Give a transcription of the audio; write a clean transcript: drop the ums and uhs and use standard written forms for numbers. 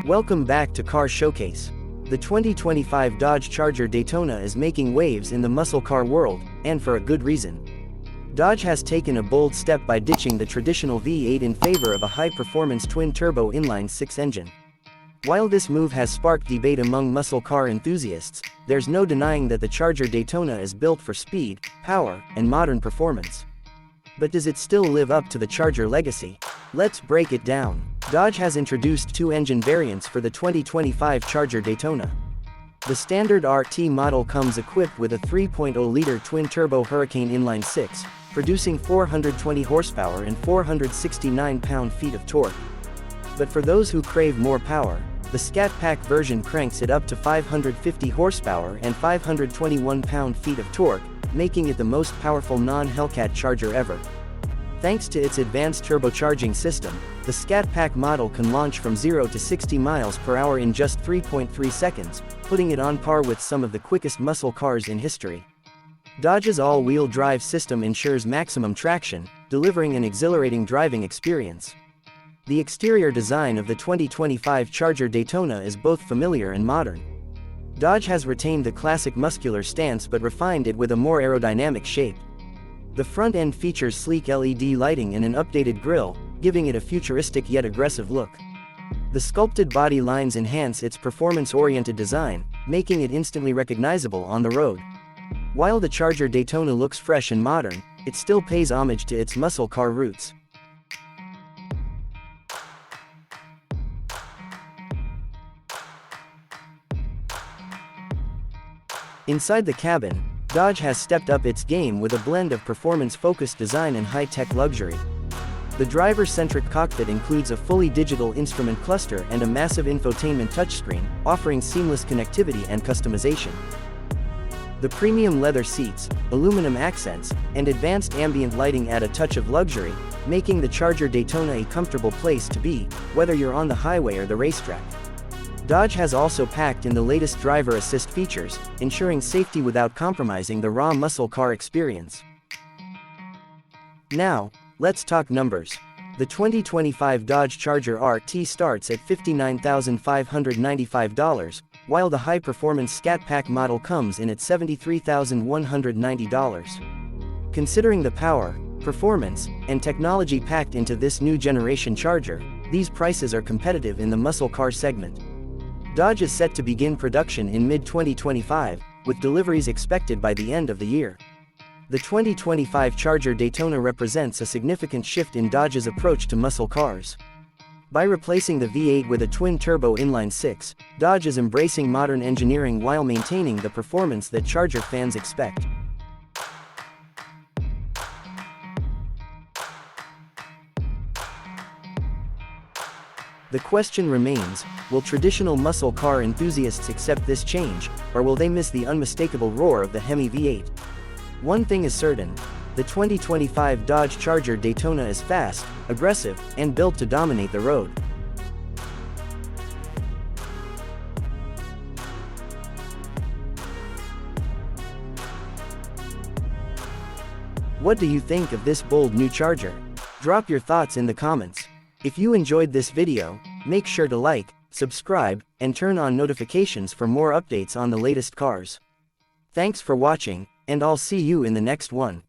Welcome back to Car Showcase. The 2025 Dodge Charger Daytona is making waves in the muscle car world, and for a good reason. Dodge has taken a bold step by ditching the traditional V8 in favor of a high-performance twin-turbo inline-six engine. While this move has sparked debate among muscle car enthusiasts, there's no denying that the Charger Daytona is built for speed, power, and modern performance. But does it still live up to the Charger legacy? Let's break it down. Dodge has introduced two engine variants for the 2025 Charger Daytona. The standard RT model comes equipped with a 3.0-liter twin-turbo Hurricane inline-six, producing 420 horsepower and 469 pound-feet of torque. But for those who crave more power, the Scat Pack version cranks it up to 550 horsepower and 521 pound-feet of torque, making it the most powerful non-Hellcat Charger ever. Thanks to its advanced turbocharging system, the Scat Pack model can launch from 0 to 60 miles per hour in just 3.3 seconds, putting it on par with some of the quickest muscle cars in history. Dodge's all-wheel drive system ensures maximum traction, delivering an exhilarating driving experience. The exterior design of the 2025 Charger Daytona is both familiar and modern. Dodge has retained the classic muscular stance but refined it with a more aerodynamic shape. The front end features sleek LED lighting and an updated grille, giving it a futuristic yet aggressive look. The sculpted body lines enhance its performance-oriented design, making it instantly recognizable on the road. While the Charger Daytona looks fresh and modern, it still pays homage to its muscle car roots. Inside the cabin, Dodge has stepped up its game with a blend of performance-focused design and high-tech luxury. The driver-centric cockpit includes a fully digital instrument cluster and a massive infotainment touchscreen, offering seamless connectivity and customization. The premium leather seats, aluminum accents, and advanced ambient lighting add a touch of luxury, making the Charger Daytona a comfortable place to be, whether you're on the highway or the racetrack. Dodge has also packed in the latest driver assist features, ensuring safety without compromising the raw muscle car experience. Now, let's talk numbers. The 2025 Dodge Charger RT starts at $59,595, while the high-performance Scat Pack model comes in at $73,190. Considering the power, performance, and technology packed into this new generation Charger, these prices are competitive in the muscle car segment. Dodge is set to begin production in mid-2025, with deliveries expected by the end of the year. The 2025 Charger Daytona represents a significant shift in Dodge's approach to muscle cars. By replacing the V8 with a twin-turbo inline-six, Dodge is embracing modern engineering while maintaining the performance that Charger fans expect. The question remains, will traditional muscle car enthusiasts accept this change, or will they miss the unmistakable roar of the Hemi V8? One thing is certain, the 2025 Dodge Charger Daytona is fast, aggressive, and built to dominate the road. What do you think of this bold new Charger? Drop your thoughts in the comments. If you enjoyed this video, make sure to like, subscribe, and turn on notifications for more updates on the latest cars. Thanks for watching, and I'll see you in the next one.